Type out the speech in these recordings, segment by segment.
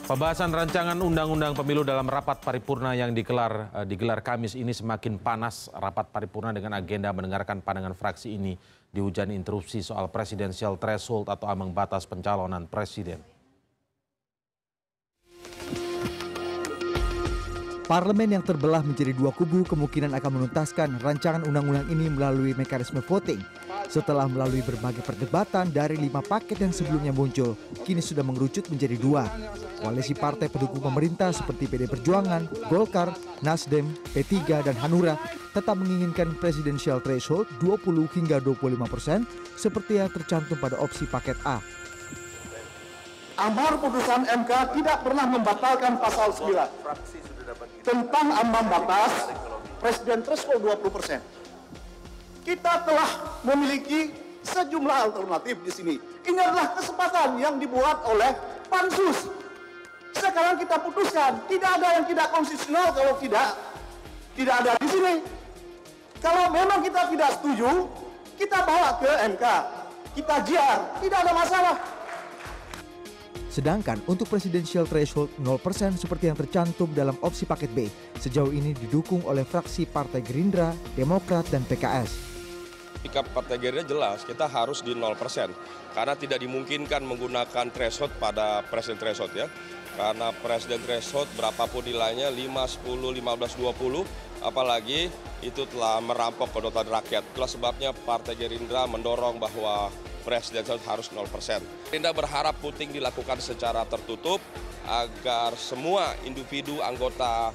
Pembahasan rancangan undang-undang pemilu dalam rapat paripurna yang digelar Kamis ini semakin panas. Rapat paripurna dengan agenda mendengarkan pandangan fraksi ini dihujani interupsi soal presidensial threshold atau ambang batas pencalonan presiden. Parlemen yang terbelah menjadi dua kubu kemungkinan akan menuntaskan rancangan undang-undang ini melalui mekanisme voting. Setelah melalui berbagai perdebatan dari 5 paket yang sebelumnya muncul, kini sudah mengerucut menjadi 2. Koalisi partai pendukung pemerintah seperti PD Perjuangan, Golkar, Nasdem, P3, dan Hanura tetap menginginkan presidensial threshold 20 hingga 25% seperti yang tercantum pada opsi paket A. Amar putusan MK tidak pernah membatalkan pasal 9 tentang ambang batas presiden threshold 20%. Kita telah memiliki sejumlah alternatif di sini. Ini adalah kesempatan yang dibuat oleh Pansus. Sekarang kita putuskan, tidak ada yang tidak konstitusional kalau tidak ada di sini. Kalau memang kita tidak setuju, kita bawa ke MK, kita JR, tidak ada masalah. Sedangkan untuk presidensial threshold 0% seperti yang tercantum dalam opsi paket B, sejauh ini didukung oleh fraksi Partai Gerindra, Demokrat, dan PKS. Sikap Partai Gerindra jelas, kita harus di 0%. Karena tidak dimungkinkan menggunakan threshold pada presiden threshold ya. Karena presiden threshold berapapun nilainya, 5, 10, 15, 20, apalagi itu telah merampok kedaulatan rakyat. Itulah sebabnya Partai Gerindra mendorong bahwa presiden harus 0%. Gerindra berharap voting dilakukan secara tertutup agar semua individu anggota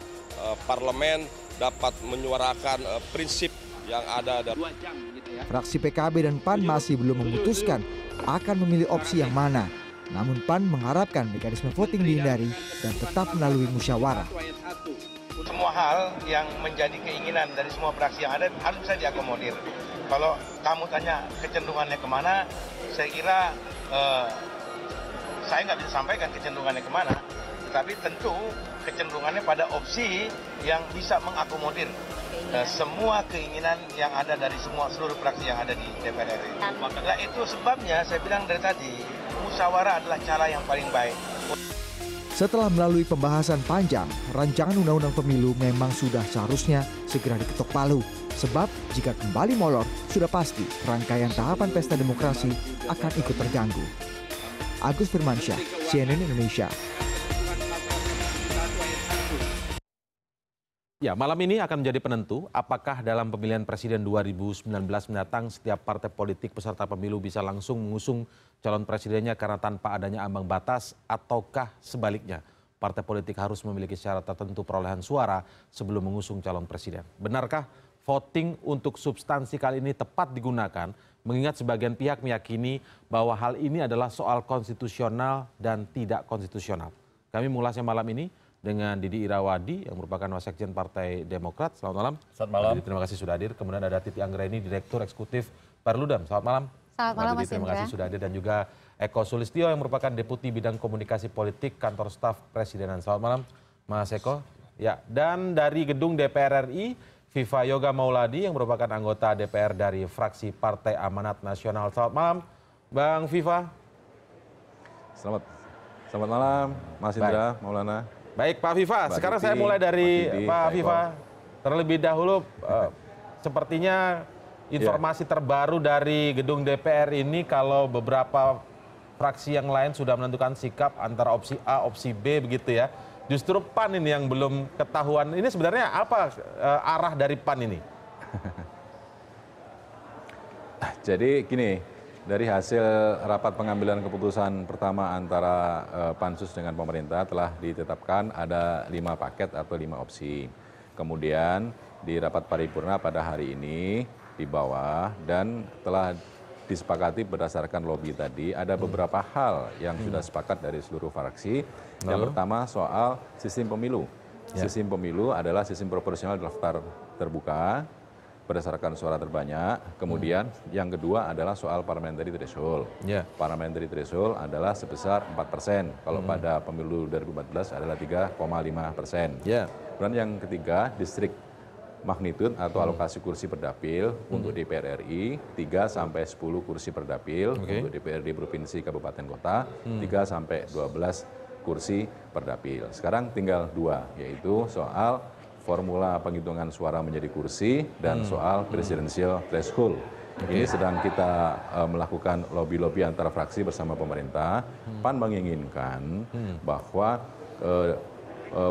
parlemen dapat menyuarakan prinsip yang ada. Fraksi PKB dan PAN masih belum memutuskan akan memilih opsi yang mana. Namun PAN mengharapkan mekanisme voting dihindari dan tetap melalui musyawarah. Semua hal yang menjadi keinginan dari semua fraksi yang ada harus bisa diakomodir. Kalau kamu tanya kecenderungannya kemana, saya kira saya nggak bisa sampaikan kecenderungannya kemana. Tetapi tentu kecenderungannya pada opsi yang bisa mengakomodir semua keinginan yang ada dari seluruh fraksi yang ada di DPR RI. Nah, itu sebabnya saya bilang dari tadi, musyawarah adalah cara yang paling baik. Setelah melalui pembahasan panjang, rancangan undang-undang pemilu memang sudah seharusnya segera diketok palu. Sebab jika kembali molor, sudah pasti rangkaian tahapan pesta demokrasi akan ikut terganggu. Agus Firmansyah, CNN Indonesia. Ya, malam ini akan menjadi penentu apakah dalam pemilihan presiden 2019 mendatang setiap partai politik peserta pemilu bisa langsung mengusung calon presidennya karena tanpa adanya ambang batas, ataukah sebaliknya partai politik harus memiliki syarat tertentu perolehan suara sebelum mengusung calon presiden. Benarkah voting untuk substansi kali ini tepat digunakan, mengingat sebagian pihak meyakini bahwa hal ini adalah soal konstitusional dan tidak konstitusional. Kami mengulasnya malam ini dengan Didi Irawadi yang merupakan Wasekjen Partai Demokrat. Selamat malam. Selamat malam. Didi, terima kasih sudah hadir. Kemudian ada Titi Anggraini, Direktur Eksekutif Perludem. Selamat malam. Selamat malam, Mas Didi, terima kasih sudah hadir. Dan juga Eko Sulistyo yang merupakan Deputi Bidang Komunikasi Politik Kantor Staf Presidenan. Selamat malam, Mas Eko. Ya, dan dari gedung DPR RI, Viva Yoga Mauladi yang merupakan anggota DPR dari fraksi Partai Amanat Nasional. Selamat malam, Bang Viva. Selamat malam, Mas Indra, Maulana. Baik, Pak Viva. Sekarang saya mulai dari Pak Viva. Terlebih dahulu, sepertinya informasi terbaru dari gedung DPR ini kalau beberapa fraksi yang lain sudah menentukan sikap antara opsi A, opsi B begitu ya. Justru PAN ini yang belum ketahuan. Ini sebenarnya apa arah dari PAN ini? Jadi gini, dari hasil rapat pengambilan keputusan pertama antara Pansus dengan pemerintah telah ditetapkan ada 5 paket atau 5 opsi. Kemudian di rapat paripurna pada hari ini di bawah dan telah disepakati berdasarkan lobby tadi ada beberapa hal yang sudah sepakat dari seluruh fraksi. Yang pertama soal sistem pemilu. Sistem pemilu adalah sistem proporsional daftar terbuka berdasarkan suara terbanyak. Kemudian yang kedua adalah soal parliamentary threshold. Parliamentary threshold adalah sebesar 4%. Kalau pada pemilu 2014 adalah 3,5%. Kemudian yang ketiga distrik magnitude atau alokasi kursi per dapil untuk DPR RI 3 sampai 10 kursi per dapil, untuk DPRD provinsi kabupaten kota 3 sampai 12 kursi per dapil. Sekarang tinggal 2, yaitu soal formula penghitungan suara menjadi kursi dan soal presidensial threshold. Ini sedang kita melakukan lobby-lobby antara fraksi bersama pemerintah. PAN menginginkan bahwa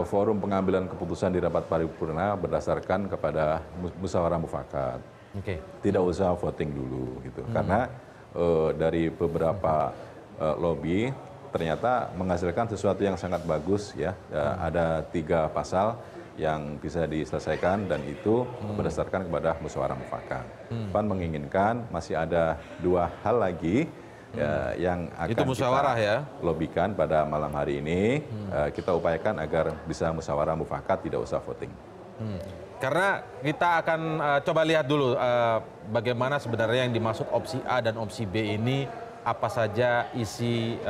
forum pengambilan keputusan di rapat paripurna berdasarkan kepada musyawarah mufakat. Tidak usah voting dulu gitu. Karena dari beberapa lobby ternyata menghasilkan sesuatu yang sangat bagus ya. Ada 3 pasal yang bisa diselesaikan dan itu berdasarkan kepada musyawarah mufakat. PAN menginginkan masih ada 2 hal lagi ya, yang akan itu musyawarah kita ya lobikan pada malam hari ini. Kita upayakan agar bisa musyawarah mufakat, tidak usah voting. Karena kita akan coba lihat dulu bagaimana sebenarnya yang dimaksud opsi A dan opsi B ini, apa saja isi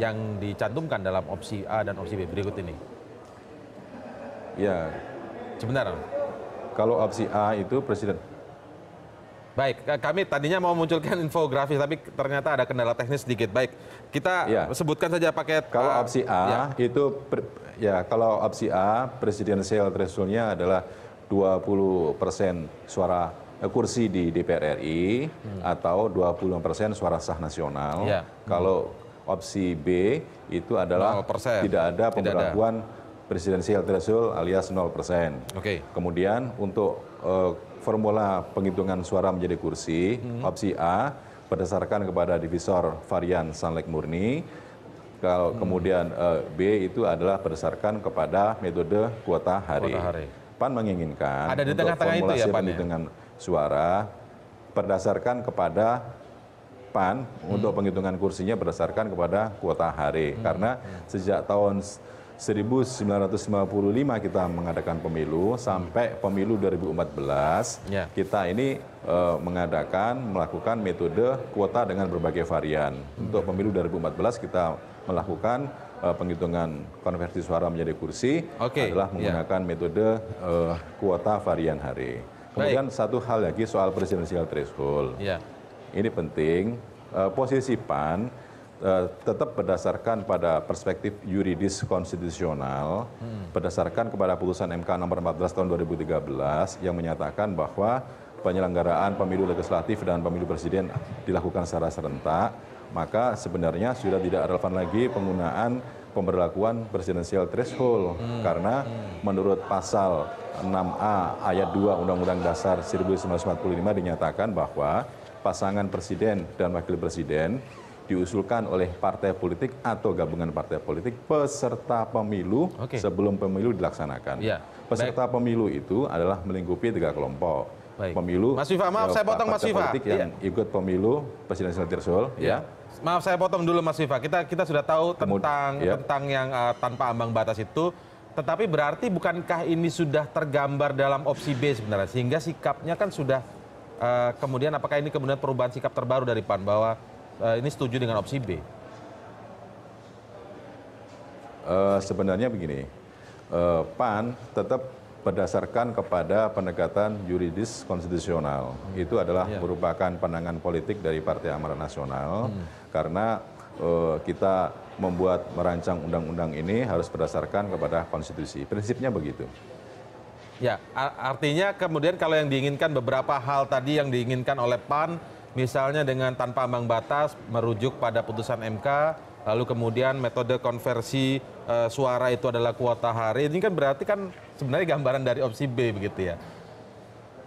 yang dicantumkan dalam opsi A dan opsi B berikut ini. Ya, Sebentar. kalau opsi A itu presiden. Baik, kami tadinya mau munculkan infografis, tapi ternyata ada kendala teknis sedikit. Baik, kita sebutkan saja paket. Kalau opsi A itu, kalau opsi A presidensial threshold-nya adalah 20% suara kursi di DPR RI atau 20% suara sah nasional. Kalau opsi B itu adalah 0%. tidak ada pemberlakuan presidensial threshold alias 0%. Kemudian untuk formula penghitungan suara menjadi kursi, opsi A berdasarkan kepada divisor varian Sanlek murni. Kalau kemudian B itu adalah berdasarkan kepada metode kuota hari. PAN menginginkan ada di untuk tengah-tengah itu ya, formulasi PAN, penghitungan suara berdasarkan kepada PAN untuk penghitungan kursinya berdasarkan kepada kuota hari. Karena sejak tahun 1955 kita mengadakan pemilu sampai pemilu 2014 kita ini melakukan metode kuota dengan berbagai varian. Untuk pemilu 2014 kita melakukan penghitungan konversi suara menjadi kursi adalah menggunakan metode kuota varian hari. Kemudian satu hal lagi soal presidensial threshold. Ini penting, posisi PAN tetap berdasarkan pada perspektif yuridis konstitusional, berdasarkan kepada putusan MK nomor 14 tahun 2013 yang menyatakan bahwa penyelenggaraan pemilu legislatif dan pemilu presiden dilakukan secara serentak, maka sebenarnya sudah tidak relevan lagi penggunaan pemberlakuan presidensial threshold karena menurut pasal 6A ayat 2 Undang-Undang Dasar 1945 dinyatakan bahwa pasangan presiden dan wakil presiden diusulkan oleh partai politik atau gabungan partai politik peserta pemilu sebelum pemilu dilaksanakan. Peserta pemilu itu adalah melingkupi 3 kelompok. Pemilu, Mas Viva, maaf saya potong Mas Viva. Politik yang ikut pemilu presidensial threshold. Maaf saya potong dulu Mas Viva. Kita sudah tahu tentang yang tanpa ambang batas itu. Tetapi berarti bukankah ini sudah tergambar dalam opsi B sebenarnya? Sehingga sikapnya kan sudah kemudian apakah ini kemudian perubahan sikap terbaru dari PAN bahwa ini setuju dengan opsi B? Sebenarnya begini, PAN tetap berdasarkan kepada pendekatan yuridis konstitusional. Itu adalah merupakan pandangan politik dari Partai Amanat Nasional, karena kita merancang undang-undang ini harus berdasarkan kepada konstitusi. Prinsipnya begitu. Ya, artinya kemudian kalau yang diinginkan beberapa hal tadi yang diinginkan oleh PAN, misalnya dengan tanpa ambang batas merujuk pada putusan MK, lalu kemudian metode konversi suara itu adalah kuota hari, ini kan berarti kan sebenarnya gambaran dari opsi B begitu ya.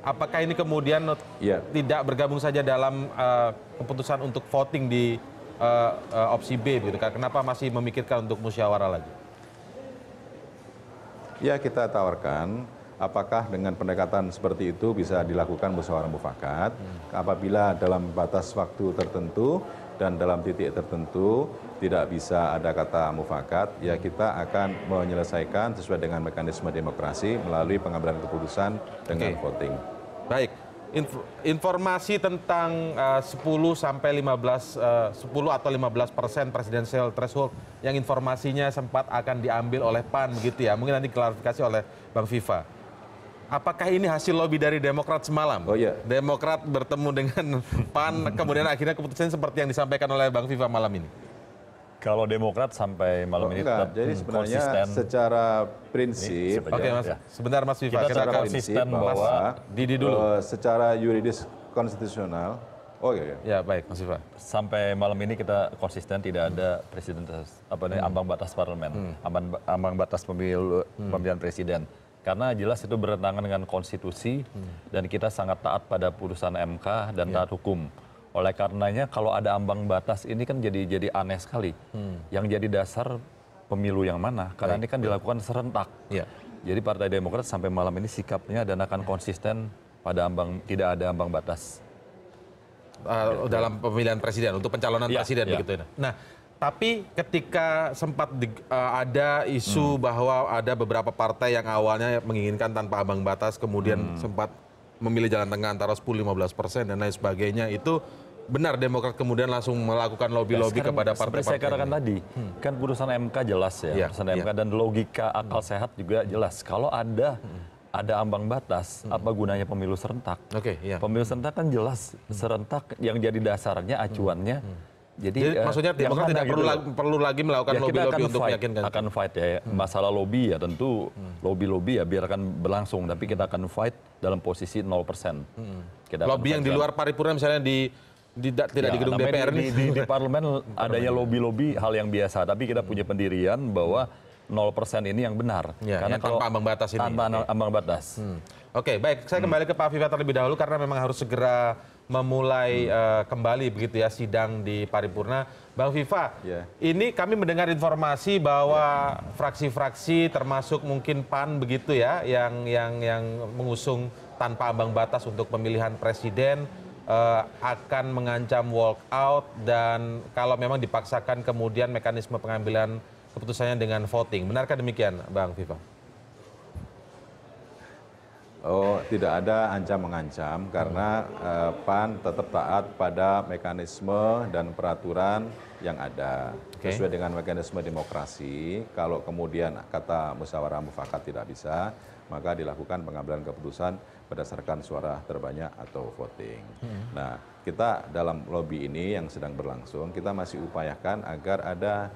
Apakah ini kemudian tidak bergabung saja dalam keputusan untuk voting di opsi B begitu? Kenapa masih memikirkan untuk musyawarah lagi? Ya, kita tawarkan apakah dengan pendekatan seperti itu bisa dilakukan musyawarah mufakat apabila dalam batas waktu tertentu dan dalam titik tertentu tidak bisa ada kata mufakat, ya kita akan menyelesaikan sesuai dengan mekanisme demokrasi melalui pengambilan keputusan dengan voting. Baik, informasi tentang 10 atau 15% presidensial threshold yang informasinya sempat akan diambil oleh PAN begitu ya. Mungkin nanti klarifikasi oleh Bang Viva. Apakah ini hasil lobby dari Demokrat semalam? Demokrat bertemu dengan PAN, kemudian akhirnya keputusannya seperti yang disampaikan oleh Bang Viva malam ini. Kalau Demokrat sampai malam ini tetap Jadi sebenarnya konsisten. secara prinsip, Ini Oke Mas, sebentar Mas Viva. Kita Kita secara akan konsisten bahwa Didi dulu. secara yuridis konstitusional, Ya baik Mas Viva. sampai malam ini kita konsisten tidak ada presiden ambang batas parlemen, ambang batas pemilihan presiden. Karena jelas itu bertentangan dengan konstitusi dan kita sangat taat pada putusan MK dan taat hukum. Oleh karenanya kalau ada ambang batas ini kan jadi aneh sekali. Yang jadi dasar pemilu yang mana? Karena ini kan dilakukan serentak. Ya. Jadi Partai Demokrat sampai malam ini sikapnya dan akan konsisten pada tidak ada ambang batas. Dalam pemilihan presiden untuk pencalonan Ya, presiden ya. begitu. Nah, tapi ketika sempat ada isu bahwa ada beberapa partai yang awalnya menginginkan tanpa ambang batas, kemudian sempat memilih jalan tengah antara 10-15% dan lain sebagainya, itu benar Demokrat kemudian langsung melakukan lobby-lobby kepada Seperti saya partai-partai katakan ini? tadi, kan putusan MK jelas ya, Ya, putusan ya. MK dan logika akal sehat juga jelas. Kalau ada ambang batas, apa gunanya pemilu serentak? Oke, iya. Pemilu serentak kan jelas serentak yang jadi dasarnya acuannya. Jadi maksudnya yang Demokrat mana tidak gitu loh. perlu lagi melakukan Ya, kita lobby-lobby untuk meyakinkan. akan fight ya. Masalah lobby ya tentu lobby ya biarkan berlangsung, tapi kita akan fight dalam posisi 0%. Kita akan Lobby yang fight di luar paripurna misalnya tidak Ya, di gedung namanya DPR di parlemen adanya lobby hal yang biasa, tapi kita punya pendirian bahwa 0% ini yang benar. Ya, yang tanpa ambang batas ini. Tanpa ambang batas. Oke, baik. Saya kembali ke Pak Viva terlebih dahulu karena memang harus segera memulai kembali begitu ya sidang di paripurna. Bang Viva, Ya. ini kami mendengar informasi bahwa fraksi-fraksi termasuk mungkin PAN begitu ya yang mengusung tanpa ambang batas untuk pemilihan presiden akan mengancam walk out dan kalau memang dipaksakan kemudian mekanisme pengambilan keputusannya dengan voting. Benarkah demikian, Bang Viva? Oh, tidak ada ancam-mengancam karena PAN tetap taat pada mekanisme dan peraturan yang ada. Oke. Sesuai dengan mekanisme demokrasi, kalau kemudian kata musyawarah mufakat tidak bisa, maka dilakukan pengambilan keputusan berdasarkan suara terbanyak atau voting. Nah, kita dalam lobby ini yang sedang berlangsung, kita masih upayakan agar ada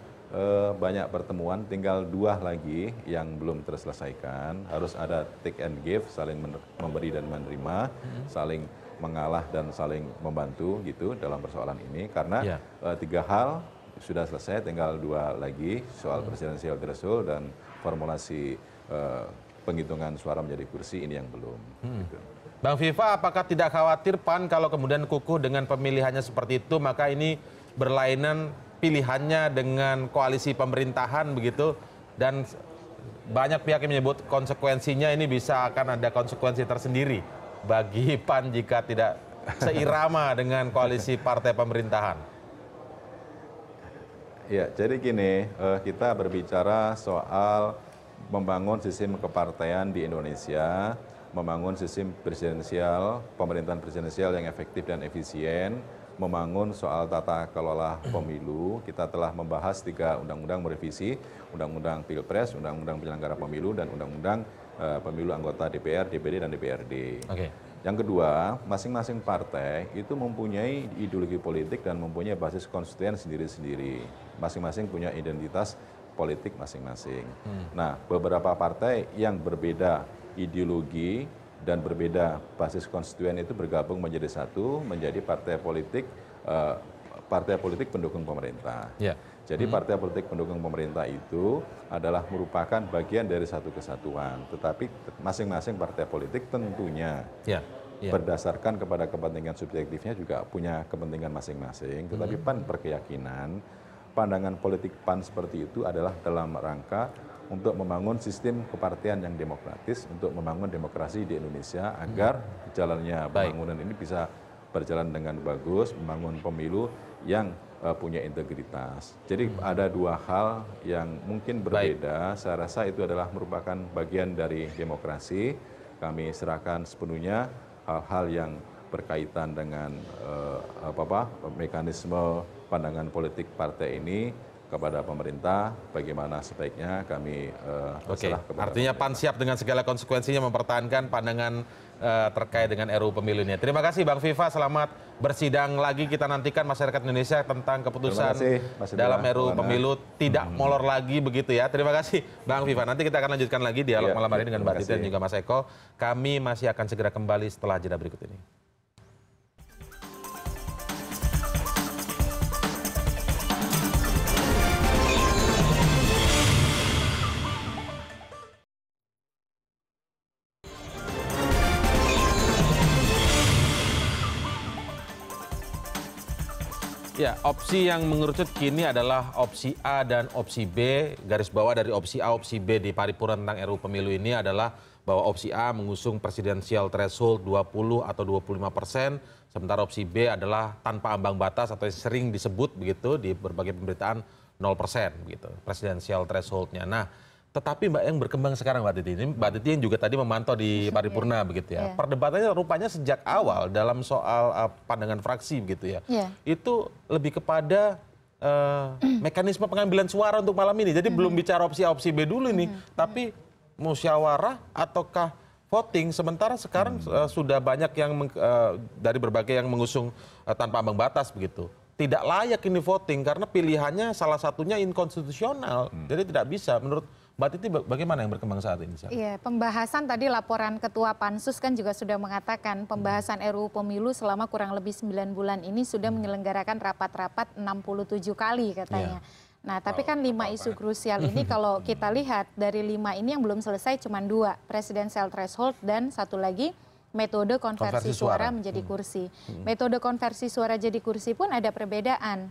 banyak pertemuan, tinggal 2 lagi yang belum terselesaikan. Harus ada take and give, saling memberi dan menerima, saling mengalah dan saling membantu gitu dalam persoalan ini. Karena 3 hal sudah selesai, tinggal 2 lagi, soal presidensial threshold dan formulasi penghitungan suara menjadi kursi ini yang belum. Gitu. Bang Viva, apakah tidak khawatir PAN kalau kemudian kukuh dengan pemilihannya seperti itu, maka ini berlainan pilihannya dengan koalisi pemerintahan begitu, dan banyak pihak yang menyebut konsekuensinya ini bisa akan ada konsekuensi tersendiri bagi PAN jika tidak seirama dengan koalisi partai pemerintahan? Ya, jadi gini, kita berbicara soal membangun sistem kepartaian di Indonesia, membangun sistem presidensial, pemerintahan presidensial yang efektif dan efisien, membangun soal tata kelola pemilu. Kita telah membahas 3 undang-undang merevisi, undang-undang Pilpres, undang-undang penyelenggara pemilu, dan undang-undang pemilu anggota DPR, DPD, dan DPRD. Oke. Yang kedua, masing-masing partai itu mempunyai ideologi politik dan mempunyai basis konstituen sendiri-sendiri. Masing-masing punya identitas politik masing-masing. Nah, beberapa partai yang berbeda ideologi dan berbeda basis konstituen itu bergabung menjadi satu, menjadi partai politik pendukung pemerintah. Ya. Jadi partai politik pendukung pemerintah itu adalah merupakan bagian dari satu kesatuan. Tetapi masing-masing partai politik tentunya berdasarkan kepada kepentingan subjektifnya juga punya kepentingan masing-masing. Tetapi PAN berkeyakinan pandangan politik PAN seperti itu adalah dalam rangka untuk membangun sistem kepartian yang demokratis, untuk membangun demokrasi di Indonesia agar jalannya pembangunan ini bisa berjalan dengan bagus, membangun pemilu yang punya integritas. Jadi ada 2 hal yang mungkin berbeda. Saya rasa itu adalah merupakan bagian dari demokrasi. Kami serahkan sepenuhnya hal-hal yang berkaitan dengan mekanisme pandangan politik partai ini kepada pemerintah bagaimana sebaiknya kami Oke, berserah kepada artinya PAN siap dengan segala konsekuensinya mempertahankan pandangan terkait dengan RUU Pemilu ini. Terima kasih Bang Viva, selamat bersidang lagi. Kita nantikan masyarakat Indonesia tentang keputusan dalam RUU Pemilu tidak molor lagi begitu ya. Terima kasih Bang Viva. Nanti kita akan lanjutkan lagi dialog malam hari ini dengan Mbak Titi dan juga Mas Eko. Kami masih akan segera kembali setelah jeda berikut ini. Ya, opsi yang mengerucut kini adalah opsi A dan opsi B. Garis bawah dari opsi A, opsi B di paripurna tentang RUU Pemilu ini adalah bahwa opsi A mengusung presidensial threshold 20 atau 25%, sementara opsi B adalah tanpa ambang batas atau yang sering disebut begitu di berbagai pemberitaan 0% begitu, presidensial thresholdnya. Nah, tetapi Mbak yang berkembang sekarang Mbak Titi, ini Mbak Titi yang juga tadi memantau di paripurna begitu ya. Perdebatannya rupanya sejak awal dalam soal pandangan fraksi begitu ya. Itu lebih kepada mekanisme pengambilan suara untuk malam ini. Jadi belum bicara opsi A, opsi B dulu ini, tapi musyawarah ataukah voting. Sementara sekarang sudah banyak yang dari berbagai yang mengusung tanpa ambang batas begitu. Tidak layak ini voting karena pilihannya salah satunya inkonstitusional. Jadi tidak bisa. Menurut Mbak Titi bagaimana yang berkembang saat ini? Iya, pembahasan tadi laporan Ketua Pansus kan juga sudah mengatakan pembahasan RUU Pemilu selama kurang lebih 9 bulan ini sudah menyelenggarakan rapat-rapat 67 kali katanya. Nah, tapi kan 5 isu krusial ini kalau kita lihat dari 5 ini yang belum selesai cuma 2, presidensial threshold dan satu lagi metode konversi suara menjadi kursi. Metode konversi suara jadi kursi pun ada perbedaan.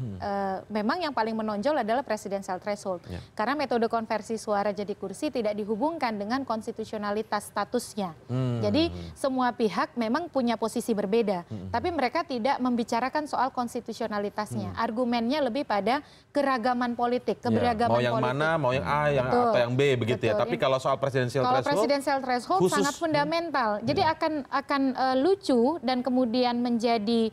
Memang yang paling menonjol adalah presidensial threshold. Karena metode konversi suara jadi kursi tidak dihubungkan dengan konstitusionalitas statusnya. Jadi semua pihak memang punya posisi berbeda. Tapi mereka tidak membicarakan soal konstitusionalitasnya. Argumennya lebih pada keragaman politik, keberagaman politik. Mau yang mana, mau yang A, yang atau yang B begitu ya. Tapi kalau soal presidensial threshold, presidensial threshold sangat fundamental. Jadi akan lucu dan kemudian menjadi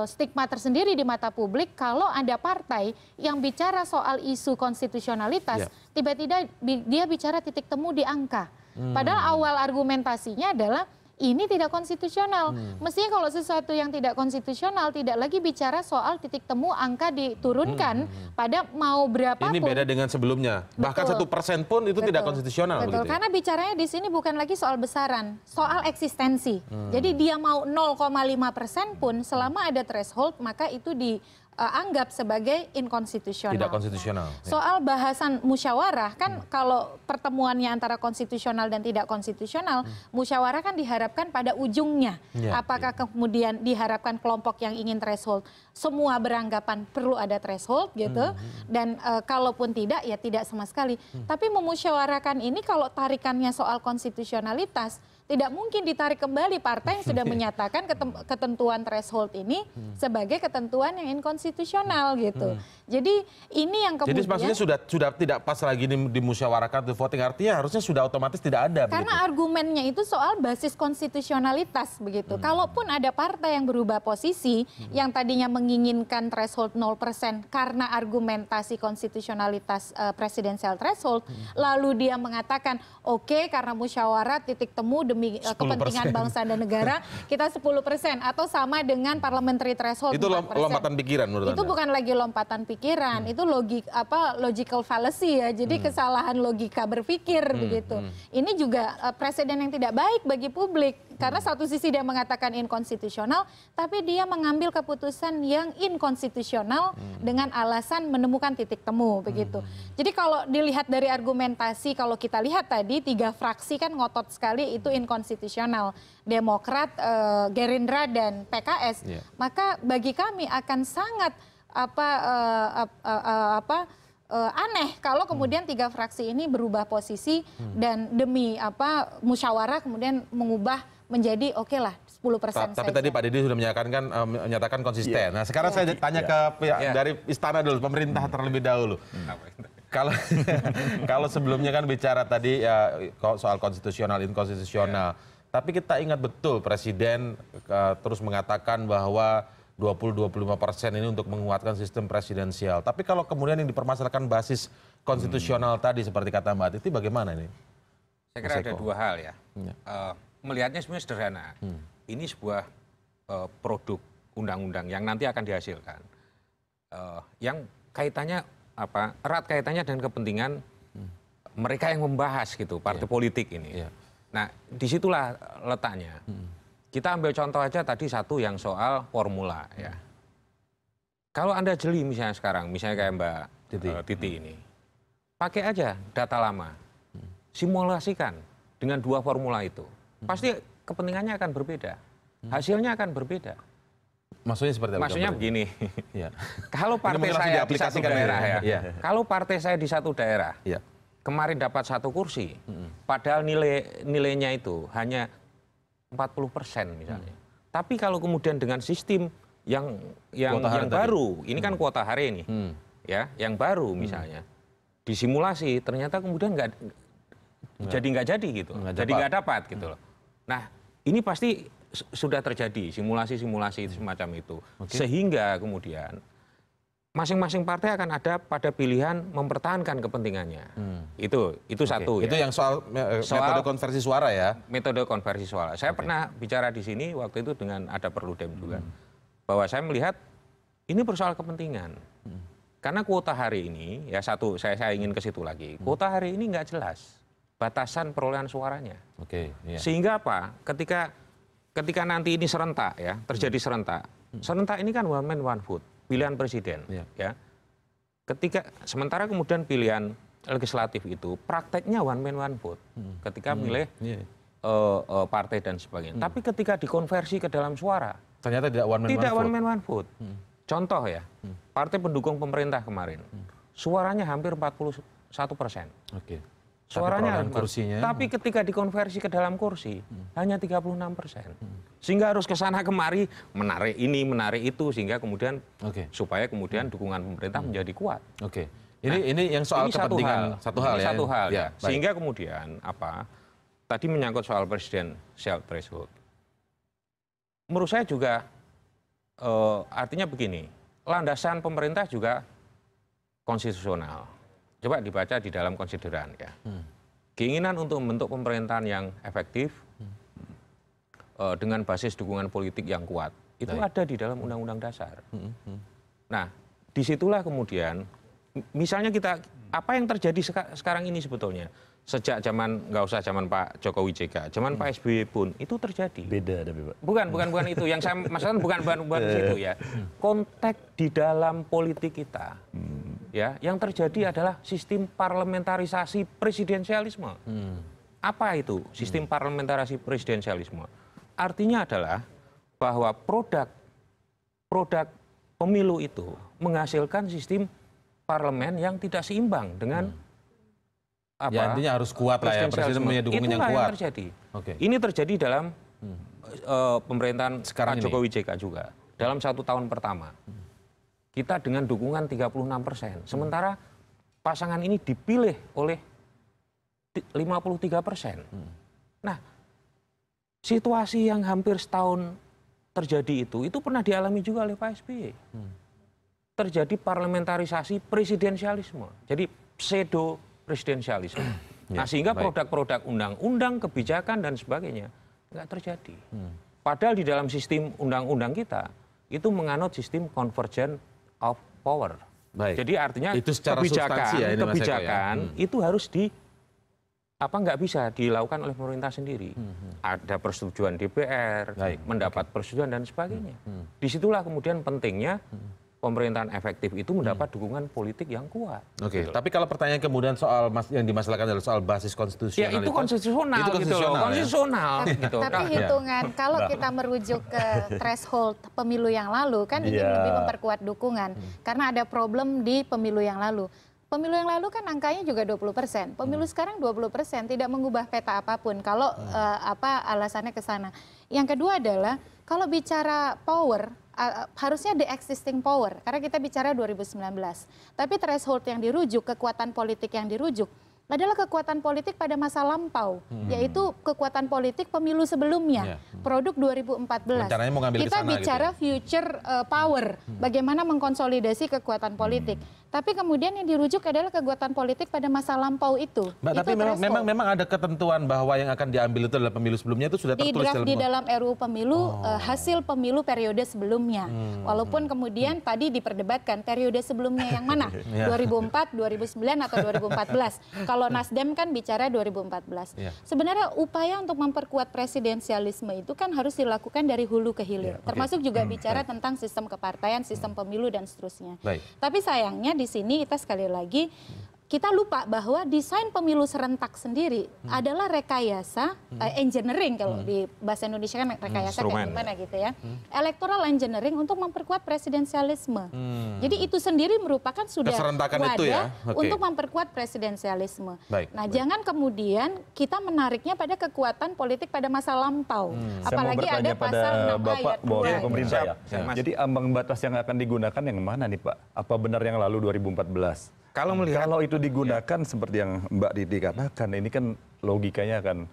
stigma tersendiri di mata publik kalau ada partai yang bicara soal isu konstitusionalitas, tiba-tiba dia bicara titik temu di angka. Padahal awal argumentasinya adalah ini tidak konstitusional. Mestinya kalau sesuatu yang tidak konstitusional tidak lagi bicara soal titik temu angka diturunkan pada mau berapapun. Ini beda dengan sebelumnya. Bahkan 1% pun itu tidak konstitusional. Betul, karena bicaranya di sini bukan lagi soal besaran, soal eksistensi. Jadi dia mau 0,5% pun selama ada threshold maka itu dianggap sebagai inkonstitusional. Tidak konstitusional. Soal bahasan musyawarah kan kalau pertemuannya antara konstitusional dan tidak konstitusional, musyawarah kan diharapkan pada ujungnya. Apakah kemudian diharapkan kelompok yang ingin threshold semua beranggapan perlu ada threshold gitu, dan kalaupun tidak ya tidak sama sekali. Tapi memusyawarahkan ini kalau tarikannya soal konstitusionalitas, tidak mungkin ditarik kembali partai yang sudah menyatakan ketentuan threshold ini sebagai ketentuan yang inkonstitusional gitu. Jadi ini yang kemudian. Jadi maksudnya sudah tidak pas lagi dimusyawarahkan di voting, artinya harusnya sudah otomatis tidak ada. Karena argumennya itu soal basis konstitusionalitas begitu. Kalaupun ada partai yang berubah posisi yang tadinya menginginkan threshold 0% karena argumentasi konstitusionalitas presidensial threshold, lalu dia mengatakan oke, karena musyawarah titik temu demi kepentingan bangsa dan negara kita 10% atau sama dengan parliamentary threshold 4%. Itu lompatan pikiran menurut Anda? Itu bukan lagi lompatan pikiran, itu logical fallacy ya. Jadi kesalahan logika berpikir begitu. Ini juga presiden yang tidak baik bagi publik karena satu sisi dia mengatakan inkonstitusional tapi dia mengambil keputusan yang inkonstitusional dengan alasan menemukan titik temu begitu. Jadi kalau dilihat dari argumentasi, kalau kita lihat tadi 3 fraksi kan ngotot sekali itu inkonstitusional, Demokrat, Gerindra dan PKS. Maka bagi kami akan sangat aneh kalau kemudian 3 fraksi ini berubah posisi dan demi musyawarah kemudian mengubah menjadi oke lah 10% Tapi tadi Pak Didi sudah menyatakan konsisten. Nah sekarang saya tanya ke dari istana dulu, pemerintah terlebih dahulu. Kalau sebelumnya kan bicara tadi ya soal konstitusional, inkonstitusional. Tapi kita ingat betul Presiden terus mengatakan bahwa 20-25% ini untuk menguatkan sistem presidensial. Tapi kalau kemudian yang dipermasalahkan basis konstitusional tadi seperti kata Mbak Titi, bagaimana ini? Saya kira ada dua hal ya. Melihatnya sebenarnya sederhana. Ini sebuah produk undang-undang yang nanti akan dihasilkan. Yang kaitannya erat kaitannya dengan kepentingan mereka yang membahas gitu, partai politik ini. Nah, disitulah letaknya. Kita ambil contoh aja tadi satu yang soal formula ya. Kalau Anda jeli misalnya sekarang, misalnya kayak Mbak Titi ini, pakai aja data lama, simulasikan dengan dua formula itu, pasti kepentingannya akan berbeda, hasilnya akan berbeda. Maksudnya seperti apa? Maksudnya begini, kalau partai saya di satu daerah kalau partai saya di satu daerah, kemarin dapat 1 kursi, padahal nilainya itu hanya 40% misalnya. Tapi kalau kemudian dengan sistem yang baru, ini kan kuota hari ini, ya, yang baru misalnya, disimulasi ternyata kemudian nggak jadi gitu, jadi nggak dapat gitu loh. Nah, ini pasti sudah terjadi simulasi-simulasi semacam itu, sehingga kemudian masing-masing partai akan ada pada pilihan mempertahankan kepentingannya. Itu satu. Itu ya. yang soal metode konversi suara ya? Metode konversi suara. Saya pernah bicara di sini waktu itu dengan ada Perludem juga. Bahwa saya melihat ini persoal kepentingan. Karena kuota hari ini, ya satu, saya ingin ke situ lagi. Kuota hari ini nggak jelas batasan perolehan suaranya. Sehingga apa? Ketika nanti ini serentak ya, terjadi serentak. Serentak ini kan one man one vote. Pilihan presiden, ya. Sementara kemudian pilihan legislatif itu prakteknya one man one vote, ketika milih partai dan sebagainya. Tapi ketika dikonversi ke dalam suara, ternyata tidak one man one vote. Contoh ya, partai pendukung pemerintah kemarin, suaranya hampir 41%. Suaranya kursinya. Tapi ketika dikonversi ke dalam kursi hanya 36%. Sehingga harus ke sana kemari menarik ini, menarik itu sehingga kemudian supaya kemudian dukungan pemerintah menjadi kuat. Ini yang soal kepentingan satu hal ya. Sehingga kemudian tadi menyangkut soal presidensial threshold. Menurut saya juga artinya begini, landasan pemerintah juga konstitusional. Coba dibaca di dalam konsideran ya. Keinginan untuk membentuk pemerintahan yang efektif dengan basis dukungan politik yang kuat itu ada di dalam Undang-Undang Dasar. Nah, disitulah kemudian misalnya apa yang terjadi sekarang ini sebetulnya sejak nggak usah zaman Pak Jokowi JK, zaman Pak SBY pun itu terjadi. Beda tapi Pak. Bukan itu yang saya maksudkan bukan itu ya. Konteks di dalam politik kita. Ya, yang terjadi adalah sistem parlamentarisasi presidensialisme. Apa itu sistem parlamentarisasi presidensialisme? Artinya adalah bahwa produk pemilu itu menghasilkan sistem parlemen yang tidak seimbang dengan ya, intinya harus kuat lah ya, presiden punya dukungan yang kuat. Yang terjadi. Ini terjadi dalam pemerintahan Pak Jokowi JK juga. Dalam 1 tahun pertama. Kita dengan dukungan 36%. Sementara pasangan ini dipilih oleh 53%. Nah, situasi yang hampir setahun terjadi itu pernah dialami juga oleh Pak SBY. Terjadi parlamentarisasi presidensialisme. Jadi pseudo presidensialisme. Nah, sehingga produk-produk undang-undang, kebijakan dan sebagainya nggak terjadi. Padahal di dalam sistem undang-undang kita itu menganut sistem convergence of power. Jadi artinya itu kebijakan itu harus nggak bisa dilakukan oleh pemerintah sendiri. Ada persetujuan DPR, mendapat persetujuan dan sebagainya. Disitulah kemudian pentingnya pemerintahan efektif itu mendapat dukungan politik yang kuat. Gitu. Tapi kalau pertanyaan kemudian soal yang dimasalahkan adalah soal basis konstitusional. Ya itu konstitusional, konstitusional. Gitu. Tapi hitungan kalau kita merujuk ke threshold pemilu yang lalu kan ingin lebih memperkuat dukungan karena ada problem di pemilu yang lalu. Pemilu yang lalu kan angkanya juga 20%. Pemilu sekarang 20%, tidak mengubah peta apapun. Kalau alasannya ke sana. Yang kedua adalah kalau bicara power, harusnya the existing power. Karena kita bicara 2019. Tapi threshold yang dirujuk, kekuatan politik yang dirujuk, adalah kekuatan politik pada masa lampau, yaitu kekuatan politik pemilu sebelumnya, produk 2014. Rencananya mau ngambil Kita kesana bicara gitu future power, bagaimana mengkonsolidasi kekuatan politik. Tapi kemudian yang dirujuk adalah kekuatan politik pada masa lampau itu. Mbak, tapi memang ada ketentuan bahwa yang akan diambil itu adalah pemilu sebelumnya, itu sudah di tertulis draft di dalam RUU Pemilu, hasil pemilu periode sebelumnya. Walaupun kemudian tadi diperdebatkan periode sebelumnya yang mana, 2004, 2009 atau 2014. Kalau Nasdem kan bicara 2014. Sebenarnya upaya untuk memperkuat presidensialisme itu kan harus dilakukan dari hulu ke hilir. Termasuk juga bicara tentang sistem kepartaian, sistem pemilu dan seterusnya. Tapi sayangnya di sini kita sekali lagi kita lupa bahwa desain pemilu serentak sendiri adalah rekayasa engineering, kalau di bahasa Indonesia kan rekayasa kayak gimana gitu ya. Electoral engineering untuk memperkuat presidensialisme. Jadi itu sendiri merupakan sudah wadah untuk memperkuat presidensialisme. Nah, jangan kemudian kita menariknya pada kekuatan politik pada masa lampau. Apalagi ada pasal 6 ayat 2. Pemerintah ya. Jadi ambang batas yang akan digunakan yang mana nih Pak? Apa benar yang lalu 2014? Kalau itu digunakan seperti yang Mbak Didi katakan, ini kan logikanya akan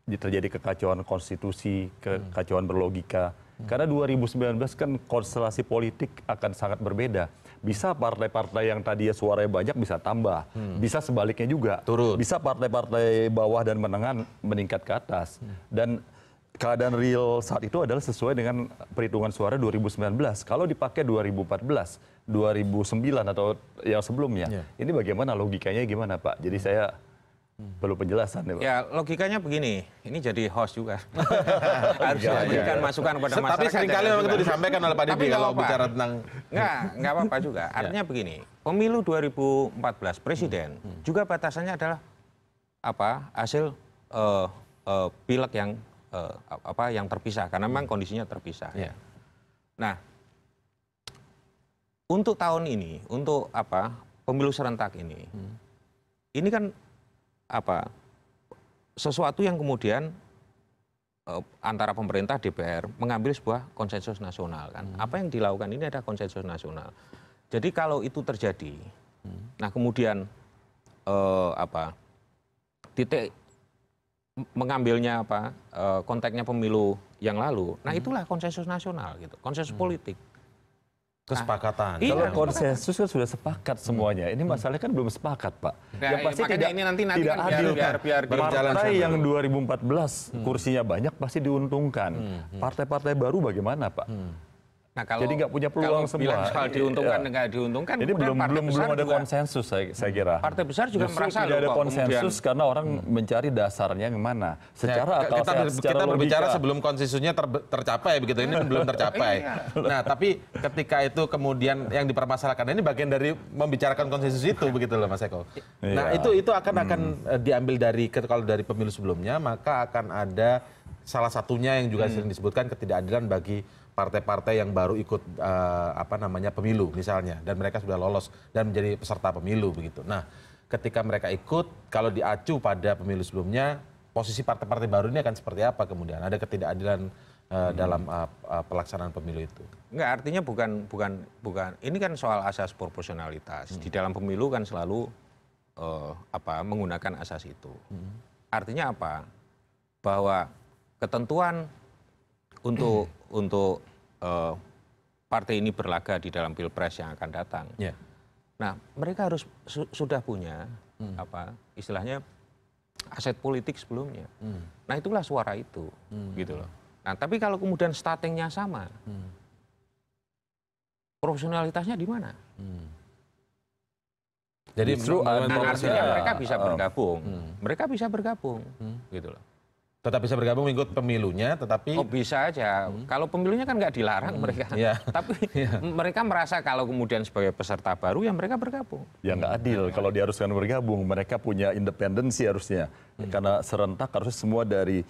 terjadi kekacauan konstitusi, kekacauan berlogika. Karena 2019 kan konstelasi politik akan sangat berbeda. Bisa partai-partai yang tadinya suaranya banyak bisa tambah, bisa sebaliknya juga. Bisa partai-partai bawah dan menengah meningkat ke atas. Dan keadaan real saat itu adalah sesuai dengan perhitungan suara 2019. Kalau dipakai 2014, 2009 atau yang sebelumnya, ini bagaimana logikanya gimana Pak? Jadi saya perlu penjelasan ya Pak. Ya logikanya begini, ini jadi host juga. Harus memberikan masukan kepada masyarakat. Tapi seringkali memang itu disampaikan oleh Pak Didi kalau bicara tentang... Nggak apa-apa juga. Artinya begini, pemilu 2014 presiden juga batasannya adalah hasil pileg yang terpisah, karena memang kondisinya terpisah. Nah, untuk tahun ini, untuk pemilu serentak ini kan sesuatu yang kemudian antara pemerintah DPR mengambil sebuah konsensus nasional kan. Apa yang dilakukan ini ada konsensus nasional. Jadi kalau itu terjadi, nah kemudian titik mengambilnya konteksnya pemilu yang lalu, nah itulah konsensus nasional gitu, konsensus politik. Kesepakatan. Kalau konsensus kan sudah sepakat semuanya. Ini masalahnya kan belum sepakat, Pak. Yang pasti tidak tidak adil. Berjalan partai yang 2014 kursinya banyak pasti diuntungkan. Partai-partai baru bagaimana, Pak? Nah, kalau, jadi nggak punya peluang semua. Soal diuntungkan nggak diuntungkan. Ini belum ada konsensus saya kira. Partai besar juga merasa tidak ada konsensus karena orang mencari dasarnya yang mana. Secara akal sehat, kita berbicara sebelum konsensusnya tercapai begitu, ini belum tercapai. Nah, tapi ketika itu kemudian yang dipermasalahkan ini bagian dari membicarakan konsensus itu begitu loh Mas Eko. Nah, itu akan diambil dari kalau dari pemilu sebelumnya, maka akan ada salah satunya yang juga sering disebutkan ketidakadilan bagi partai-partai yang baru ikut pemilu misalnya, dan mereka sudah lolos dan menjadi peserta pemilu begitu. Nah, ketika mereka ikut, kalau diacu pada pemilu sebelumnya, posisi partai-partai baru ini akan seperti apa kemudian? Ada ketidakadilan dalam pelaksanaan pemilu itu? Enggak, artinya bukan ini kan soal asas proporsionalitas. Di dalam pemilu kan selalu menggunakan asas itu. Artinya apa? Bahwa ketentuan untuk partai ini berlaga di dalam pilpres yang akan datang. Nah, mereka harus sudah punya istilahnya aset politik sebelumnya. Nah, itulah suara itu, gitu loh. Nah, tapi kalau kemudian startingnya sama, profesionalitasnya di mana? Jadi artinya mereka bisa bergabung, gitu loh. Tetap bisa bergabung mengikut pemilunya, tetapi... Oh, bisa aja. Kalau pemilunya kan nggak dilarang mereka. Tapi mereka merasa kalau kemudian sebagai peserta baru, ya mereka bergabung. Ya nggak adil kalau diharuskan bergabung. Mereka punya independensi harusnya. Karena serentak harusnya semua dari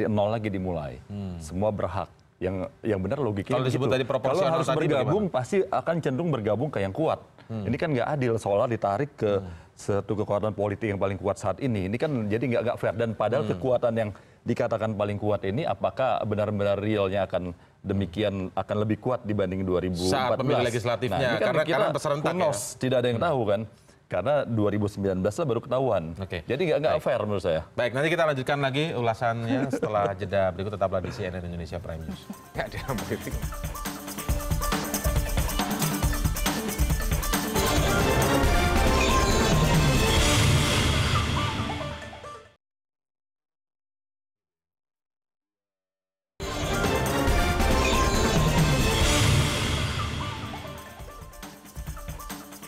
nol lagi dimulai. Semua berhak. Yang benar logikanya kalau disebut tadi proporsional, kalau harus bergabung pasti akan cenderung bergabung ke yang kuat. Ini kan nggak adil, seolah ditarik ke satu kekuatan politik yang paling kuat saat ini. Ini kan jadi nggak fair. Dan padahal kekuatan yang dikatakan paling kuat ini, apakah benar-benar realnya akan demikian, akan lebih kuat dibanding 2014? Saat pemilu legislatifnya, nah, kan karena serentak kunos, tidak ada yang tahu kan. Karena 2019 lah baru ketahuan. Jadi nggak fair menurut saya. Baik, nanti kita lanjutkan lagi ulasannya setelah jeda berikut. Tetaplah di CNN Indonesia Prime News. Nggak ada politik.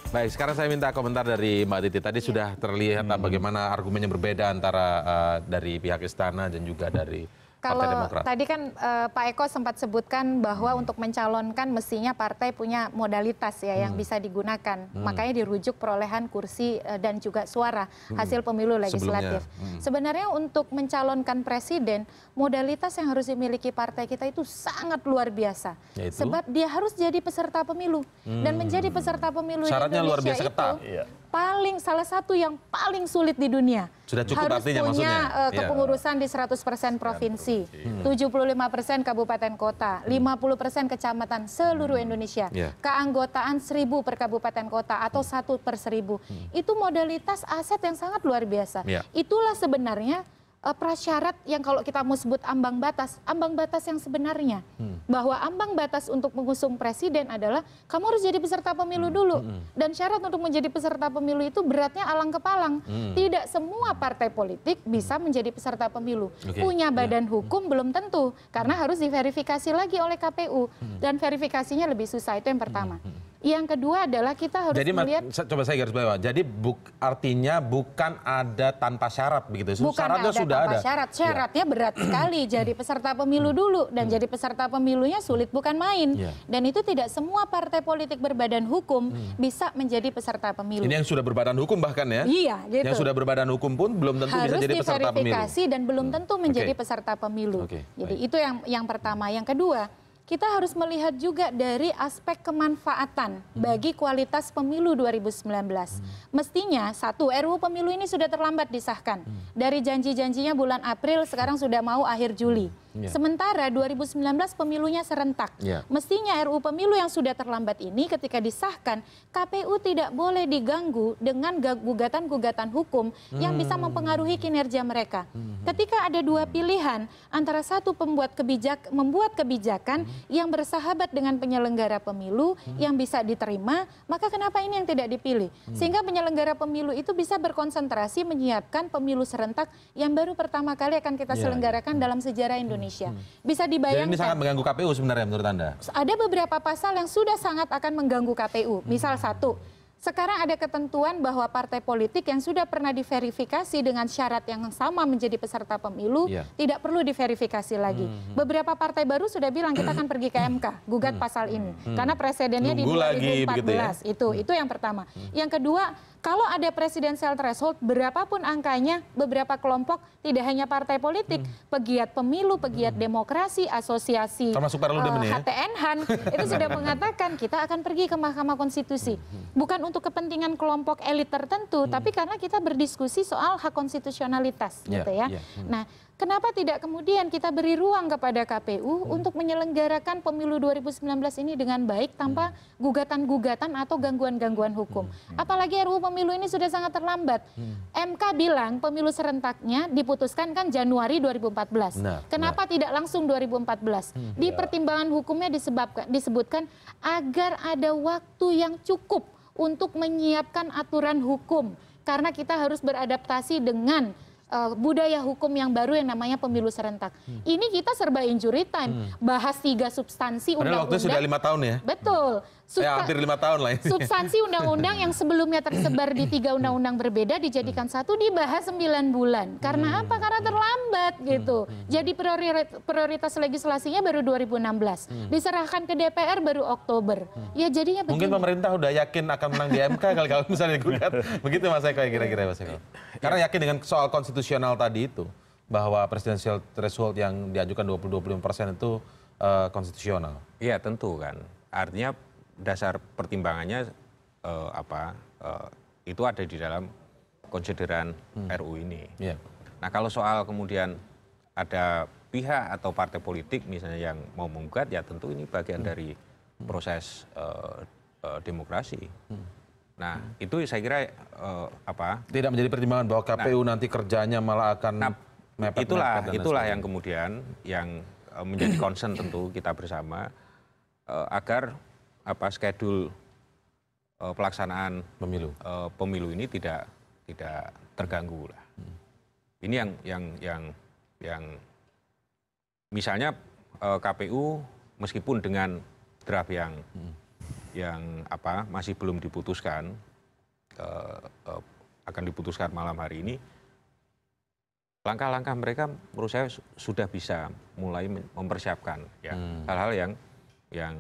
Baik, sekarang saya minta komentar dari Mbak Titi. Tadi sudah terlihat bagaimana argumennya berbeda antara dari pihak istana dan juga dari Partai Demokrat. Tadi kan Pak Eko sempat sebutkan bahwa untuk mencalonkan mestinya partai punya modalitas ya yang bisa digunakan. Makanya dirujuk perolehan kursi dan juga suara hasil pemilu legislatif. Sebenarnya untuk mencalonkan presiden, modalitas yang harus dimiliki partai kita itu sangat luar biasa. Yaitu? Sebab dia harus jadi peserta pemilu. Dan menjadi peserta pemilu syaratnya di Indonesia luar biasa ketat. Salah satu yang paling sulit di dunia. Sudah cukup harus artinya punya maksudnya? kepengurusan di 100% provinsi, 75% kabupaten kota, 50% kecamatan seluruh Indonesia, keanggotaan 1000 per kabupaten kota atau 1/1000. Itu modalitas aset yang sangat luar biasa. Itulah sebenarnya prasyarat yang kalau kita mau sebut ambang batas yang sebenarnya. Bahwa ambang batas untuk mengusung presiden adalah kamu harus jadi peserta pemilu dulu. Dan syarat untuk menjadi peserta pemilu itu beratnya alang kepalang. Tidak semua partai politik bisa menjadi peserta pemilu. Punya badan hukum belum tentu, karena harus diverifikasi lagi oleh KPU. Dan verifikasinya lebih susah, itu yang pertama. Yang kedua adalah kita harus melihat. Coba saya garis bawah. Jadi artinya bukan ada tanpa syarat begitu. Bukan syaratnya ada sudah tanpa ada. syarat. Syaratnya berat sekali. Jadi peserta pemilu dulu dan jadi peserta pemilunya sulit bukan main. Dan itu tidak semua partai politik berbadan hukum bisa menjadi peserta pemilu. Ini yang sudah berbadan hukum bahkan ya. Iya, gitu. Yang sudah berbadan hukum pun belum tentu bisa jadi peserta pemilu. Harus diverifikasi dan belum tentu menjadi peserta pemilu. Jadi itu yang pertama. Yang kedua, kita harus melihat juga dari aspek kemanfaatan bagi kualitas pemilu 2019. Mestinya, satu, RUU pemilu ini sudah terlambat disahkan. Dari janji-janjinya bulan April, sekarang sudah mau akhir Juli. Sementara 2019 pemilunya serentak. Mestinya RUU pemilu yang sudah terlambat ini ketika disahkan, KPU tidak boleh diganggu dengan gugatan-gugatan hukum yang bisa mempengaruhi kinerja mereka. Ketika ada dua pilihan, antara satu membuat kebijakan yang bersahabat dengan penyelenggara pemilu yang bisa diterima, maka kenapa ini yang tidak dipilih? Sehingga penyelenggara pemilu itu bisa berkonsentrasi menyiapkan pemilu serentak yang baru pertama kali akan kita selenggarakan dalam sejarah Indonesia. Bisa dibayangkan. Jadi ini sangat mengganggu KPU sebenarnya menurut Anda? Ada beberapa pasal yang sudah sangat akan mengganggu KPU. Misal satu, sekarang ada ketentuan bahwa partai politik yang sudah pernah diverifikasi dengan syarat yang sama menjadi peserta pemilu tidak perlu diverifikasi lagi. Beberapa partai baru sudah bilang kita akan pergi ke MK, gugat pasal ini. Karena presidennya di 2014. Itu yang pertama. Yang kedua, kalau ada presidensial threshold, berapapun angkanya, beberapa kelompok, tidak hanya partai politik, pegiat pemilu, pegiat demokrasi, asosiasi HTN-HAN, itu sudah mengatakan kita akan pergi ke Mahkamah Konstitusi. Bukan untuk kepentingan kelompok elit tertentu, tapi karena kita berdiskusi soal hak konstitusionalitas. Gitu ya. Nah, kenapa tidak kemudian kita beri ruang kepada KPU untuk menyelenggarakan pemilu 2019 ini dengan baik tanpa gugatan-gugatan atau gangguan-gangguan hukum. Apalagi RUU pemilu ini sudah sangat terlambat. MK bilang pemilu serentaknya diputuskan kan Januari 2014. Kenapa tidak langsung 2014? Di pertimbangan hukumnya disebutkan agar ada waktu yang cukup untuk menyiapkan aturan hukum. Karena kita harus beradaptasi dengan budaya hukum yang baru yang namanya pemilu serentak. Ini kita serba injury time. Bahas 3 substansi undang-undang. Padahal waktunya sudah 5 tahun ya? Betul. Hampir 5 tahun lah ini. Substansi undang-undang yang sebelumnya tersebar di 3 undang-undang berbeda dijadikan satu, dibahas 9 bulan. Karena apa? Karena terlambat gitu. Jadi prioritas legislasinya baru 2016. Diserahkan ke DPR baru Oktober. Ya jadinya begini. Mungkin pemerintah udah yakin akan menang di MK kali kalau misalnya digugat. Begitu Mas Eko kira-kira Mas Eko. Karena yakin dengan soal konstitusional tadi itu, bahwa presidensial threshold yang diajukan 20-25% itu konstitusional. Iya tentu kan. Artinya dasar pertimbangannya itu ada di dalam konsideran RU ini. Nah kalau soal kemudian ada pihak atau partai politik misalnya yang mau menggugat, ya tentu ini bagian dari proses demokrasi. Nah, itu saya kira tidak menjadi pertimbangan bahwa KPU nanti kerjanya malah akan itulah yang kemudian yang menjadi concern tentu kita bersama agar schedule pelaksanaan pemilu ini tidak terganggu lah. Ini yang misalnya KPU meskipun dengan draft yang masih belum diputuskan, akan diputuskan malam hari ini, langkah-langkah mereka menurut saya sudah bisa mulai mempersiapkan ya hal-hal yang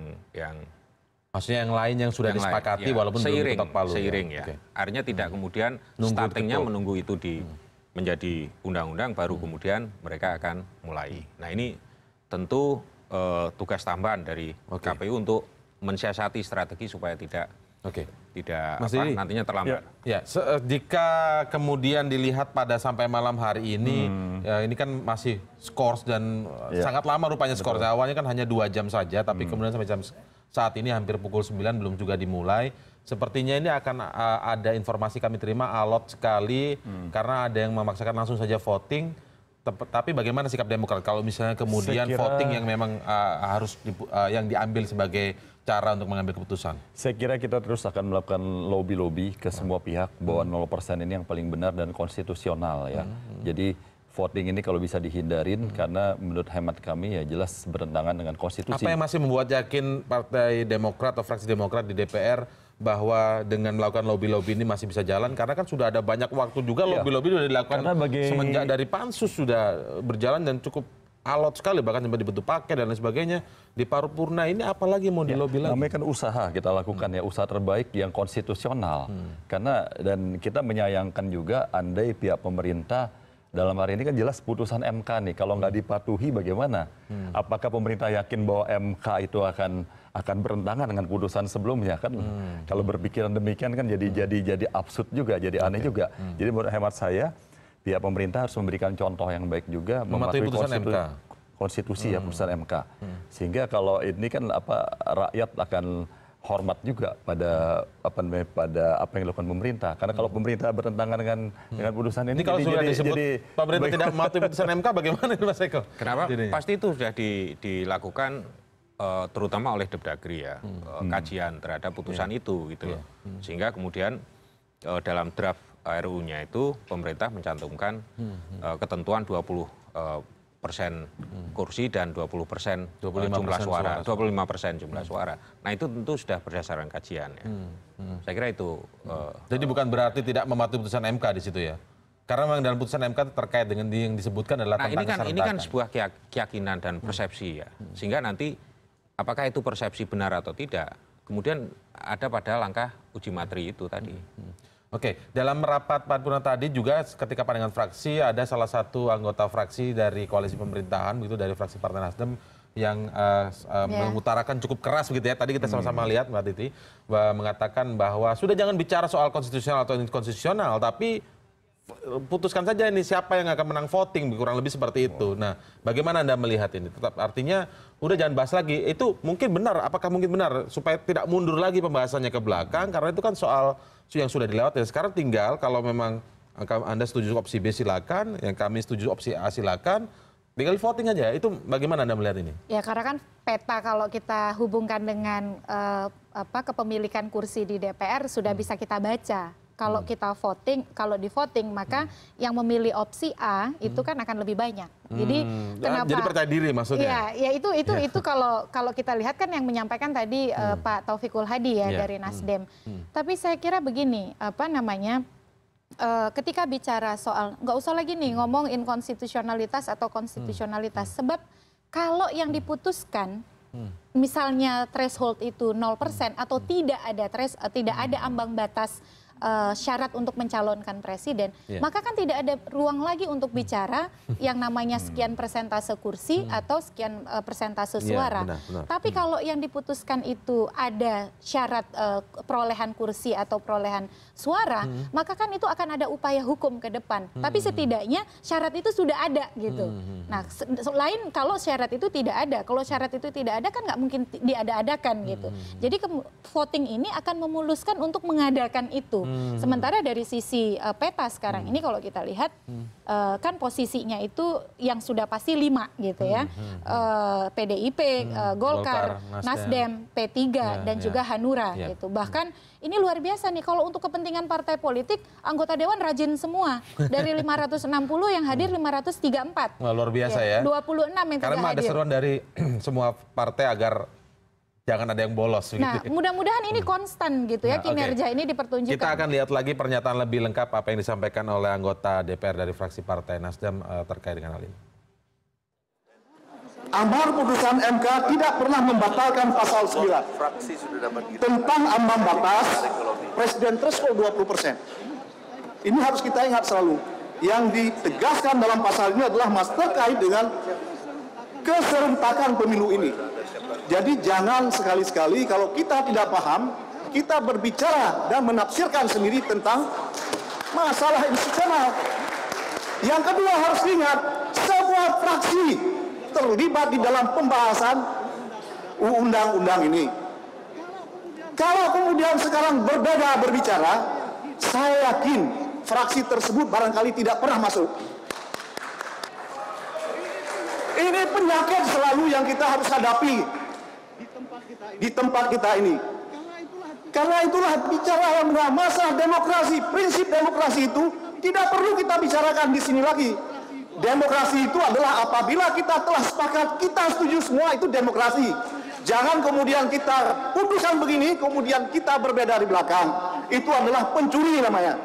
maksudnya yang lain yang sudah disepakati walaupun belum ketok palu. Seiring ya. Artinya tidak kemudian startingnya menunggu itu menjadi undang-undang baru kemudian mereka akan mulai. Nah ini tentu tugas tambahan dari KPU untuk mensiasati strategi supaya tidak nantinya terlambat. Ya, jika kemudian dilihat pada sampai malam hari ini, ya ini kan masih skors dan sangat lama rupanya skors. Awalnya kan hanya 2 jam saja, tapi kemudian sampai jam saat ini hampir pukul 9 belum juga dimulai. Sepertinya ini akan ada informasi kami terima alot sekali karena ada yang memaksakan langsung saja voting. Tapi bagaimana sikap Demokrat kalau misalnya kemudian voting yang memang harus yang diambil sebagai cara untuk mengambil keputusan? Saya kira kita terus akan melakukan lobby-lobby ke semua pihak bahwa 0% ini yang paling benar dan konstitusional ya. Jadi voting ini kalau bisa dihindarin karena menurut hemat kami ya jelas bertentangan dengan konstitusi. Apa yang masih membuat yakin Partai Demokrat atau fraksi Demokrat di DPR bahwa dengan melakukan lobby-lobby ini masih bisa jalan? Karena kan sudah ada banyak waktu juga lobby-lobby sudah dilakukan semenjak dari pansus sudah berjalan dan cukup alot sekali, bahkan sampai dibentuk paket dan lain sebagainya. Di paripurna ini apalagi mau di-lobby lagi? Namanya kan usaha kita lakukan ya, usaha terbaik yang konstitusional. Karena dan kita menyayangkan juga andai pihak pemerintah dalam hari ini kan jelas putusan MK nih, kalau nggak dipatuhi bagaimana? Apakah pemerintah yakin bahwa MK itu akan bertentangan dengan putusan sebelumnya kan? Kalau berpikiran demikian kan jadi absurd juga, jadi aneh juga. Jadi menurut hemat saya pihak pemerintah harus memberikan contoh yang baik juga, mematuhi konstitusi ya putusan MK. Sehingga kalau ini kan rakyat akan hormat juga pada apa yang dilakukan pemerintah. Karena kalau pemerintah bertentangan dengan putusan ini kalau sudah disebut pemerintah tidak mematuhi putusan MK, bagaimana itu Mas Eko? Kenapa? Pasti itu sudah dilakukan terutama oleh Depdagri ya, kajian terhadap putusan itu gitu loh. Sehingga kemudian dalam draft RUU-nya itu pemerintah mencantumkan ketentuan 20% kursi dan 20% jumlah suara, 25% jumlah suara. Nah itu tentu sudah berdasarkan kajian ya. Saya kira itu. Jadi bukan berarti tidak mematuhi putusan MK di situ ya? Karena memang dalam putusan MK terkait dengan yang disebutkan adalah tentang keserentakan. Ini kan sebuah keyakinan dan persepsi ya. Sehingga nanti apakah itu persepsi benar atau tidak, kemudian ada pada langkah uji materi itu tadi. Oke, dalam rapat paripurna tadi juga ketika pandangan fraksi ada salah satu anggota fraksi dari koalisi pemerintahan begitu dari fraksi Partai Nasdem yang mengutarakan cukup keras begitu ya. Tadi kita sama-sama lihat Mbak Titi mengatakan bahwa sudah jangan bicara soal konstitusional atau inkonstitusional, tapi putuskan saja ini siapa yang akan menang voting, kurang lebih seperti itu. Nah, bagaimana Anda melihat ini? Tetap artinya udah jangan bahas lagi. Itu mungkin benar, apakah mungkin benar supaya tidak mundur lagi pembahasannya ke belakang karena itu kan soal yang sudah dilewati. Sekarang tinggal kalau memang Anda setuju opsi B silakan, yang kami setuju opsi A silakan, tinggal voting aja. Itu bagaimana Anda melihat ini? Ya karena kan peta kalau kita hubungkan dengan kepemilikan kursi di DPR sudah bisa kita baca. Kalau kita voting, kalau di voting maka yang memilih opsi A itu kan akan lebih banyak. Jadi kenapa? Jadi percaya diri maksudnya? Iya, itu kalau kita lihat kan yang menyampaikan tadi Pak Taufikul Hadi ya dari Nasdem. Tapi saya kira begini, ketika bicara soal nggak usah lagi nih ngomong inkonstitusionalitas atau konstitusionalitas, sebab kalau yang diputuskan misalnya threshold itu 0% atau tidak ada ambang batas syarat untuk mencalonkan presiden, maka kan tidak ada ruang lagi untuk bicara yang namanya sekian persentase kursi atau sekian persentase suara. Tapi kalau yang diputuskan itu ada syarat perolehan kursi atau perolehan suara, maka kan itu akan ada upaya hukum ke depan. Tapi setidaknya syarat itu sudah ada gitu. Nah, lain kalau syarat itu tidak ada. Kalau syarat itu tidak ada kan nggak mungkin diada-adakan gitu. Jadi voting ini akan memuluskan untuk mengadakan itu. Sementara dari sisi peta sekarang ini kalau kita lihat kan posisinya itu yang sudah pasti 5 gitu ya. PDIP, Golkar, Nasdem, P3 dan juga Hanura gitu. Bahkan ini luar biasa nih kalau untuk kepentingan partai politik anggota dewan rajin semua. Dari 560 yang hadir 534. Wah, luar biasa ya. 26 yang tidak Karena ada hadir. seruan dari semua partai agar jangan ada yang bolos. Nah, mudah-mudahan ini konstan gitu ya, kinerja ini dipertunjukkan. Kita akan lihat lagi pernyataan lebih lengkap apa yang disampaikan oleh anggota DPR dari fraksi Partai Nasdem terkait dengan hal ini. Amar putusan MK tidak pernah membatalkan pasal 9 tentang ambang batas presiden threshold 20%. Ini harus kita ingat selalu. Yang ditegaskan dalam pasal ini adalah terkait dengan keserentakan pemilu ini. Jadi jangan sekali-sekali kalau kita tidak paham, kita berbicara dan menafsirkan sendiri tentang masalah institusional. Yang kedua harus diingat, semua fraksi terlibat di dalam pembahasan undang-undang ini. Kalau kemudian sekarang berbeda berbicara, saya yakin fraksi tersebut barangkali tidak pernah masuk. Ini penyakit selalu yang kita harus hadapi di tempat kita ini. Karena itulah bicara mengenai masalah demokrasi, prinsip demokrasi itu tidak perlu kita bicarakan di sini lagi. Demokrasi itu adalah apabila kita telah sepakat, kita setuju semua, itu demokrasi. Jangan kemudian kita putuskan begini, kemudian kita berbeda di belakang. Itu adalah pencuri namanya.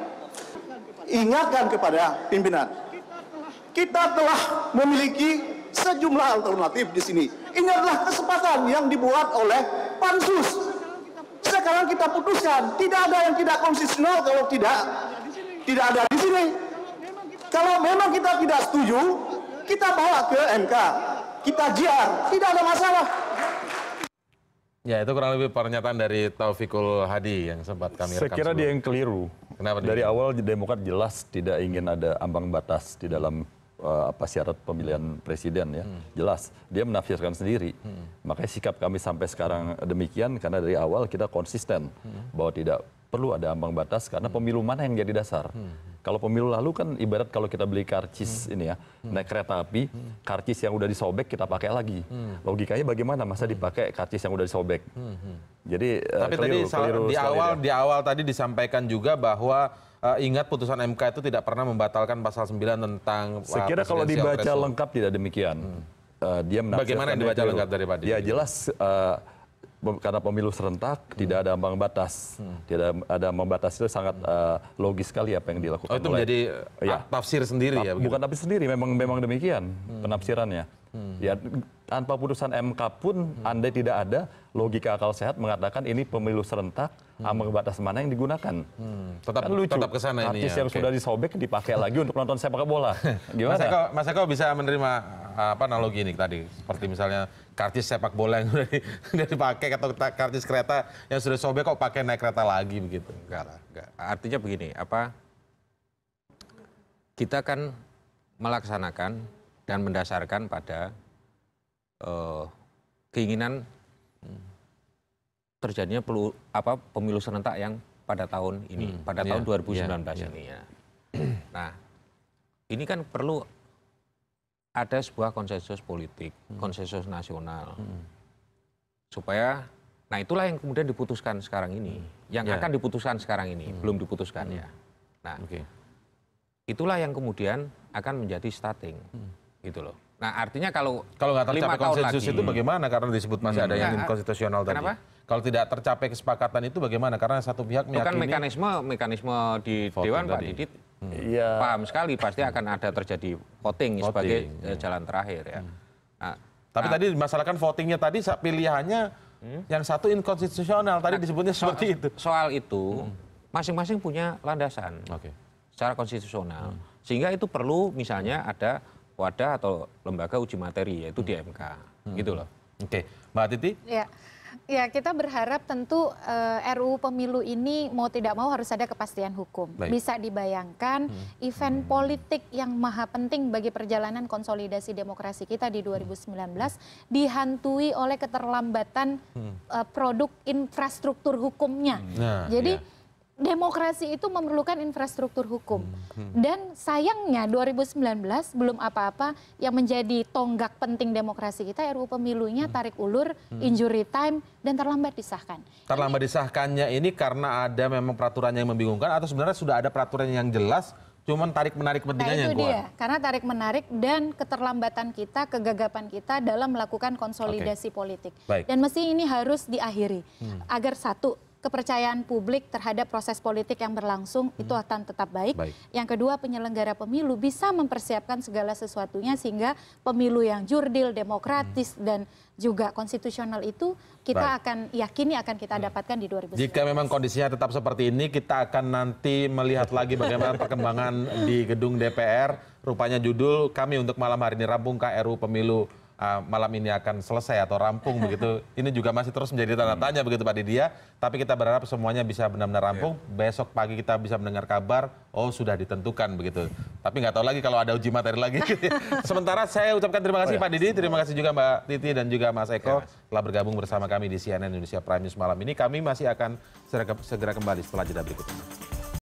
Ingatkan kepada pimpinan. Kita telah memiliki sejumlah alternatif di sini. Ini adalah kesempatan yang dibuat oleh Pansus. Sekarang kita putuskan, tidak ada yang tidak konstitusional kalau tidak ada di sini. Kalau memang kita tidak setuju, kita bawa ke MK, kita jiar, tidak ada masalah. Ya, itu kurang lebih pernyataan dari Taufikul Hadi yang sempat kami rekam. Saya kira dia yang keliru. Kenapa dari awal Demokrat jelas tidak ingin ada ambang batas di dalam syarat pemilihan presiden ya. Jelas dia menafsirkan sendiri. Makanya sikap kami sampai sekarang demikian karena dari awal kita konsisten bahwa tidak perlu ada ambang batas karena pemilu mana yang jadi dasar. Kalau pemilu lalu kan ibarat kalau kita beli karcis ini ya, naik kereta api, karcis yang udah disobek kita pakai lagi. Logikanya bagaimana masa dipakai karcis yang udah disobek? Jadi tapi keliru di awal tadi disampaikan juga bahwa ingat putusan MK itu tidak pernah membatalkan pasal 9 tentang saya kira kalau dibaca lengkap tidak demikian. Dia bagaimana yang dibaca lengkap dari Pak Didi? Ya jelas karena pemilu serentak tidak ada ambang batas. Tidak ada ambang batas itu sangat logis sekali apa yang dilakukan. Oh, itu menjadi tafsir sendiri ya? Bukan tafsir sendiri, memang demikian penafsirannya. Ya tanpa putusan MK pun andai tidak ada logika akal sehat mengatakan ini pemilu serentak, ambang batas mana yang digunakan. Tetap kesana ini artis yang sudah disobek dipakai lagi untuk nonton sepak bola. Gimana? Mas Eko bisa menerima analogi ini tadi, seperti misalnya karcis sepak bola yang sudah dipakai atau karcis kereta yang sudah sobek kok pakai naik kereta lagi begitu? Enggak. Artinya begini, kita kan melaksanakan dan mendasarkan pada keinginan terjadinya pemilu serentak yang pada tahun ini, pada tahun 2019 ini ya. Nah, ini kan perlu ada sebuah konsensus politik, konsensus nasional, supaya, nah itulah yang kemudian diputuskan sekarang ini, yang akan diputuskan sekarang ini, belum diputuskan ya. Nah, itulah yang kemudian akan menjadi starting, gitu loh. Nah, artinya kalau nggak tercapai 5 tahun konsensus lagi, itu bagaimana? Karena disebut masih ada yang inkonstitusional tadi. Kenapa? Kalau tidak tercapai kesepakatan itu bagaimana? Karena satu pihak meyakini... Itu kan mekanisme di Dewan Pak Didit paham sekali pasti akan ada terjadi voting sebagai jalan terakhir ya. Nah, tapi tadi dimasalahkan votingnya tadi pilihannya yang satu inkonstitusional tadi disebutnya seperti itu. Soal itu masing-masing punya landasan secara konstitusional. Sehingga itu perlu misalnya ada wadah atau lembaga uji materi, yaitu di MK. Gitu loh. Oke, Mbak Titi? Ya, kita berharap tentu RUU Pemilu ini mau tidak mau harus ada kepastian hukum. Bisa dibayangkan event politik yang maha penting bagi perjalanan konsolidasi demokrasi kita di 2019 dihantui oleh keterlambatan produk infrastruktur hukumnya. Jadi demokrasi itu memerlukan infrastruktur hukum. Dan sayangnya 2019 belum apa-apa, yang menjadi tonggak penting demokrasi kita RUU Pemilunya tarik ulur, injury time, dan terlambat disahkan. Terlambat disahkannya ini karena ada memang peraturannya yang membingungkan atau sebenarnya sudah ada peraturan yang jelas, cuman tarik-menarik kepentingannya yang kuat? Dia, karena tarik-menarik dan keterlambatan kita, kegagapan kita dalam melakukan konsolidasi politik. Dan mesti ini harus diakhiri, agar satu, kepercayaan publik terhadap proses politik yang berlangsung itu akan tetap baik. Yang kedua, penyelenggara pemilu bisa mempersiapkan segala sesuatunya sehingga pemilu yang jurdil, demokratis, dan juga konstitusional itu kita akan yakini akan kita dapatkan di 2019. Jika memang kondisinya tetap seperti ini, kita akan nanti melihat lagi bagaimana perkembangan di gedung DPR. Rupanya judul kami untuk malam hari ini, rampungkah RUU Pemilu malam ini akan selesai atau rampung begitu. Ini juga masih terus menjadi tanda tanya begitu Pak Didia. Tapi kita berharap semuanya bisa benar-benar rampung. Besok pagi kita bisa mendengar kabar, oh sudah ditentukan begitu. Tapi nggak tahu lagi kalau ada uji materi lagi. Sementara saya ucapkan terima kasih Pak Didi, terima kasih juga Mbak Titi dan juga Mas Eko telah bergabung bersama kami di CNN Indonesia Prime News malam ini. Kami masih akan segera kembali setelah jeda berikut ini.